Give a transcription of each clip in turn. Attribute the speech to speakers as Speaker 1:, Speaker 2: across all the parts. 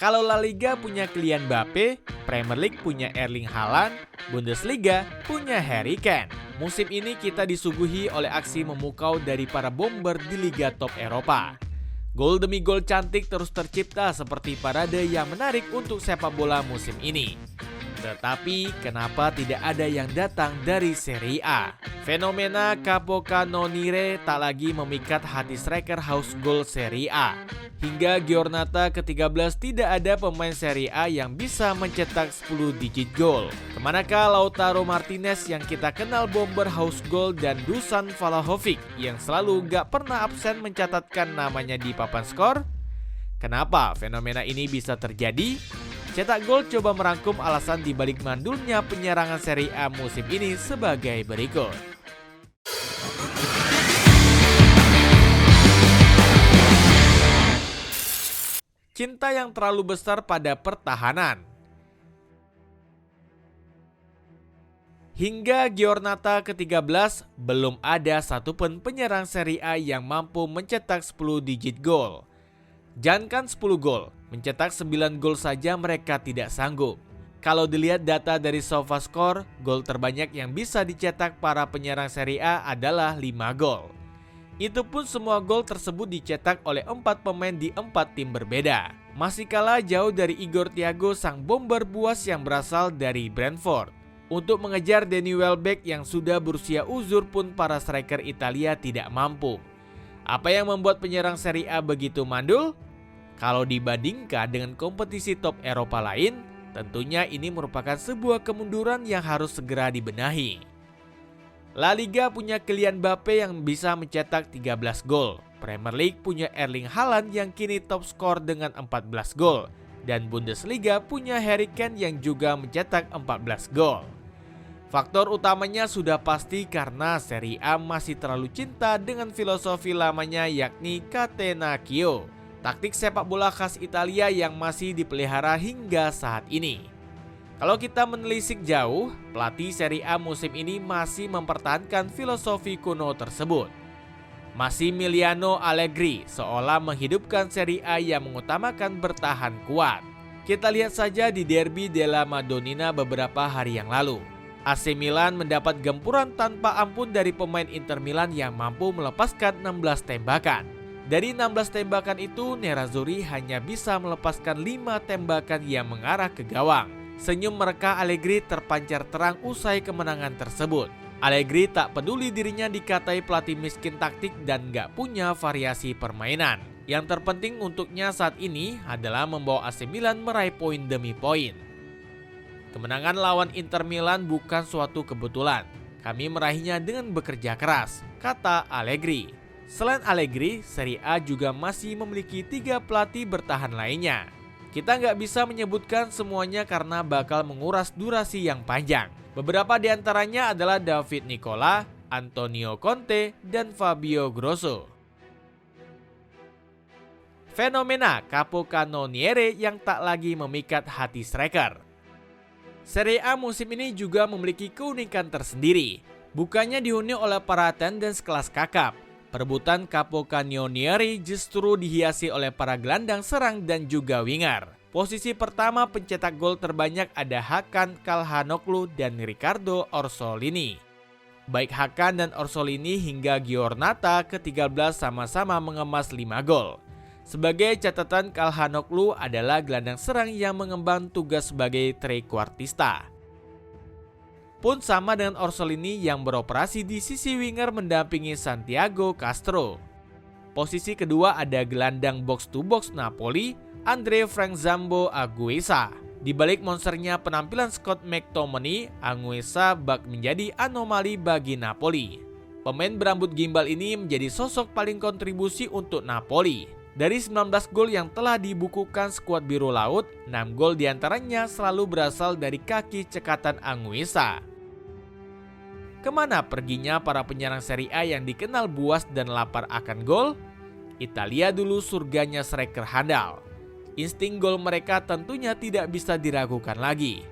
Speaker 1: Kalau La Liga punya Kylian Mbappe, Premier League punya Erling Haaland, Bundesliga punya Harry Kane. Musim ini kita disuguhi oleh aksi memukau dari para bomber di Liga top Eropa. Gol demi gol cantik terus tercipta seperti parade yang menarik untuk sepak bola musim ini. Tetapi kenapa tidak ada yang datang dari Serie A? Fenomena Capocannoniere tak lagi memikat hati striker haus gol Serie A. Hingga Giornata ke-13 tidak ada pemain Serie A yang bisa mencetak 10 digit gol. Kemanakah Lautaro Martinez yang kita kenal bomber haus gol dan Dusan Vlahovic yang selalu gak pernah absen mencatatkan namanya di papan skor? Kenapa fenomena ini bisa terjadi? Cetak Gol coba merangkum alasan dibalik mandulnya penyerangan Serie A musim ini sebagai berikut. Cinta yang terlalu besar pada pertahanan. Hingga Giornata ke-13, belum ada satupun penyerang Serie A yang mampu mencetak 10 digit gol. Jangankan 10 gol, mencetak 9 gol saja mereka tidak sanggup. Kalau dilihat data dari SofaScore, gol terbanyak yang bisa dicetak para penyerang Serie A adalah 5 gol. Itu pun semua gol tersebut dicetak oleh 4 pemain di 4 tim berbeda. Masih kalah jauh dari Igor Thiago sang bomber buas yang berasal dari Brentford. Untuk mengejar Danny Welbeck yang sudah berusia uzur pun para striker Italia tidak mampu. Apa yang membuat penyerang Serie A begitu mandul? Kalau dibandingkan dengan kompetisi top Eropa lain, tentunya ini merupakan sebuah kemunduran yang harus segera dibenahi. La Liga punya Kylian Mbappe yang bisa mencetak 13 gol. Premier League punya Erling Haaland yang kini top skor dengan 14 gol. Dan Bundesliga punya Harry Kane yang juga mencetak 14 gol. Faktor utamanya sudah pasti karena Serie A masih terlalu cinta dengan filosofi lamanya yakni Catenaccio, taktik sepak bola khas Italia yang masih dipelihara hingga saat ini. Kalau kita menelisik jauh, pelatih Serie A musim ini masih mempertahankan filosofi kuno tersebut. Massimiliano Allegri seolah menghidupkan Serie A yang mengutamakan bertahan kuat. Kita lihat saja di Derby della Madonnina beberapa hari yang lalu. AC Milan mendapat gempuran tanpa ampun dari pemain Inter Milan yang mampu melepaskan 16 tembakan. Dari 16 tembakan itu, Nerazzurri hanya bisa melepaskan 5 tembakan yang mengarah ke gawang. Senyum mereka Allegri terpancar terang usai kemenangan tersebut. Allegri tak peduli dirinya dikatai pelatih miskin taktik dan gak punya variasi permainan. Yang terpenting untuknya saat ini adalah membawa AC Milan meraih poin demi poin. Kemenangan lawan Inter Milan bukan suatu kebetulan. Kami meraihnya dengan bekerja keras, kata Allegri. Selain Allegri, Serie A juga masih memiliki 3 pelatih bertahan lainnya. Kita nggak bisa menyebutkan semuanya karena bakal menguras durasi yang panjang. Beberapa di antaranya adalah David Nicola, Antonio Conte, dan Fabio Grosso. Fenomena Capocannoniere yang tak lagi memikat hati striker. Serie A musim ini juga memiliki keunikan tersendiri. Bukannya dihuni oleh para attendance kelas kakap. Perebutan Capocannoniere justru dihiasi oleh para gelandang serang dan juga winger. Posisi pertama pencetak gol terbanyak ada Hakan Calhanoglu dan Riccardo Orsolini. Baik Hakan dan Orsolini hingga Giornata ke-13 sama-sama mengemas 5 gol. Sebagai catatan, Calhanoglu adalah gelandang serang yang mengemban tugas sebagai trequartista. Pun sama dengan Orsolini yang beroperasi di sisi winger mendampingi Santiago Castro. Posisi kedua ada gelandang box-to-box Napoli, Andre Frank Zambo Anguissa. Di balik monsternya penampilan Scott McTominay, Anguissa bak menjadi anomali bagi Napoli. Pemain berambut gimbal ini menjadi sosok paling kontribusi untuk Napoli. Dari 19 gol yang telah dibukukan skuad biru laut, 6 gol diantaranya selalu berasal dari kaki cekatan Anguissa. Kemana perginya para penyerang Serie A yang dikenal buas dan lapar akan gol? Italia dulu surganya striker handal. Insting gol mereka tentunya tidak bisa diragukan lagi.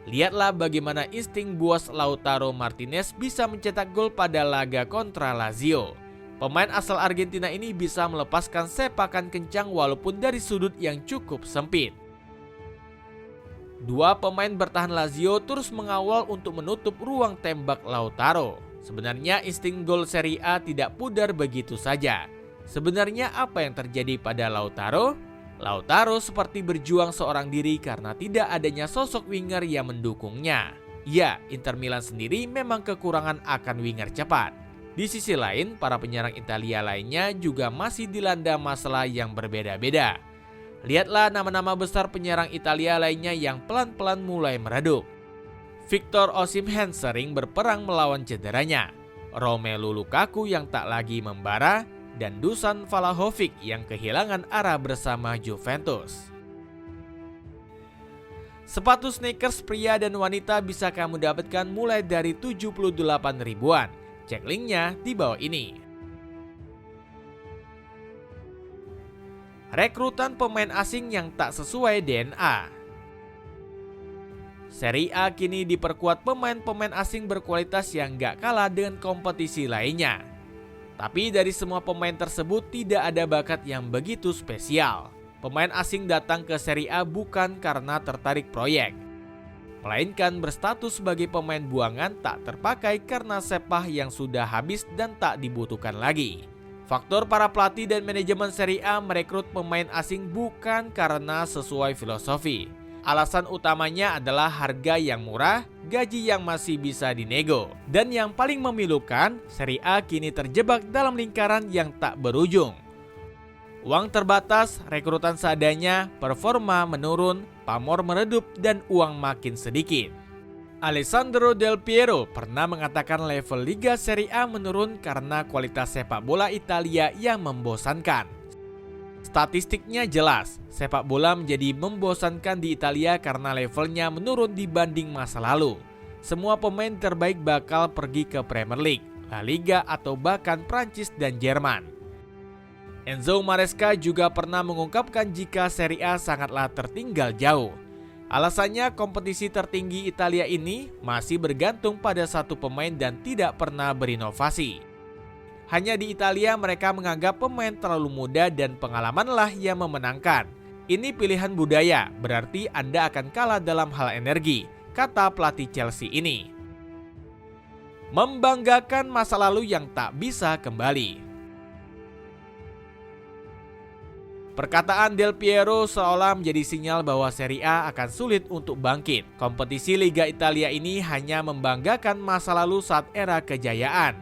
Speaker 1: Lihatlah bagaimana insting buas Lautaro Martinez bisa mencetak gol pada laga kontra Lazio. Pemain asal Argentina ini bisa melepaskan sepakan kencang walaupun dari sudut yang cukup sempit. Dua pemain bertahan Lazio terus mengawal untuk menutup ruang tembak Lautaro. Sebenarnya insting gol Serie A tidak pudar begitu saja. Sebenarnya apa yang terjadi pada Lautaro? Lautaro seperti berjuang seorang diri karena tidak adanya sosok winger yang mendukungnya. Ya, Inter Milan sendiri memang kekurangan akan winger cepat. Di sisi lain, para penyerang Italia lainnya juga masih dilanda masalah yang berbeda-beda. Lihatlah nama-nama besar penyerang Italia lainnya yang pelan-pelan mulai meredup. Victor Osimhen sering berperang melawan cederanya, Romelu Lukaku yang tak lagi membara, dan Dusan Vlahovic yang kehilangan arah bersama Juventus. Sepatu sneakers pria dan wanita bisa kamu dapatkan mulai dari 78 ribuan. Cek linknya di bawah ini. Rekrutan pemain asing yang tak sesuai DNA. Serie A kini diperkuat pemain-pemain asing berkualitas yang gak kalah dengan kompetisi lainnya. Tapi dari semua pemain tersebut tidak ada bakat yang begitu spesial. Pemain asing datang ke Serie A bukan karena tertarik proyek, melainkan berstatus sebagai pemain buangan tak terpakai karena sepah yang sudah habis dan tak dibutuhkan lagi. Faktor para pelatih dan manajemen Serie A merekrut pemain asing bukan karena sesuai filosofi. Alasan utamanya adalah harga yang murah, gaji yang masih bisa dinego. Dan yang paling memilukan, Serie A kini terjebak dalam lingkaran yang tak berujung. Uang terbatas, rekrutan seadanya, performa menurun, pamor meredup, dan uang makin sedikit. Alessandro Del Piero pernah mengatakan level Liga Serie A menurun karena kualitas sepak bola Italia yang membosankan. Statistiknya jelas, sepak bola menjadi membosankan di Italia karena levelnya menurun dibanding masa lalu. Semua pemain terbaik bakal pergi ke Premier League, La Liga, atau bahkan Prancis dan Jerman. Enzo Maresca juga pernah mengungkapkan jika Serie A sangatlah tertinggal jauh. Alasannya kompetisi tertinggi Italia ini masih bergantung pada satu pemain dan tidak pernah berinovasi. Hanya di Italia mereka menganggap pemain terlalu muda dan pengalamanlah yang memenangkan. Ini pilihan budaya, berarti Anda akan kalah dalam hal energi, kata pelatih Chelsea ini. Membanggakan masa lalu yang tak bisa kembali. Perkataan Del Piero seolah menjadi sinyal bahwa Serie A akan sulit untuk bangkit. Kompetisi Liga Italia ini hanya membanggakan masa lalu saat era kejayaan.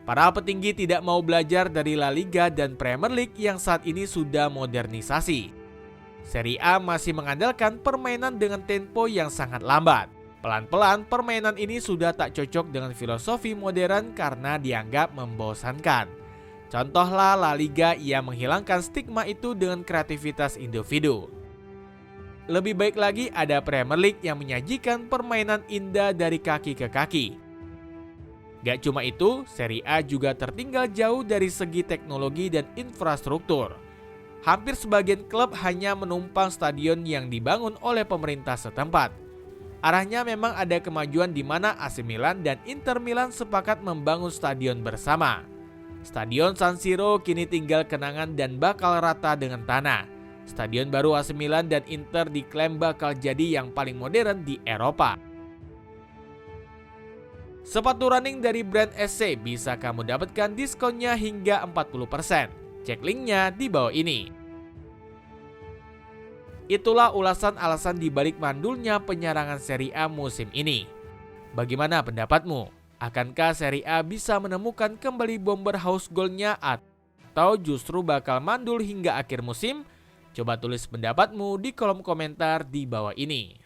Speaker 1: Para petinggi tidak mau belajar dari La Liga dan Premier League yang saat ini sudah modernisasi. Serie A masih mengandalkan permainan dengan tempo yang sangat lambat. Pelan-pelan permainan ini sudah tak cocok dengan filosofi modern karena dianggap membosankan. Contohlah La Liga yang menghilangkan stigma itu dengan kreativitas individu. Lebih baik lagi ada Premier League yang menyajikan permainan indah dari kaki ke kaki. Gak cuma itu, Serie A juga tertinggal jauh dari segi teknologi dan infrastruktur. Hampir sebagian klub hanya menumpang stadion yang dibangun oleh pemerintah setempat. Arahnya memang ada kemajuan di mana AC Milan dan Inter Milan sepakat membangun stadion bersama. Stadion San Siro kini tinggal kenangan dan bakal rata dengan tanah. Stadion baru AC Milan dan Inter diklaim bakal jadi yang paling modern di Eropa. Sepatu running dari brand SC bisa kamu dapatkan diskonnya hingga 40%. Cek linknya di bawah ini. Itulah ulasan alasan dibalik mandulnya penyerangan Serie A musim ini. Bagaimana pendapatmu? Akankah Serie A bisa menemukan kembali bomber haus golnya atau justru bakal mandul hingga akhir musim? Coba tulis pendapatmu di kolom komentar di bawah ini.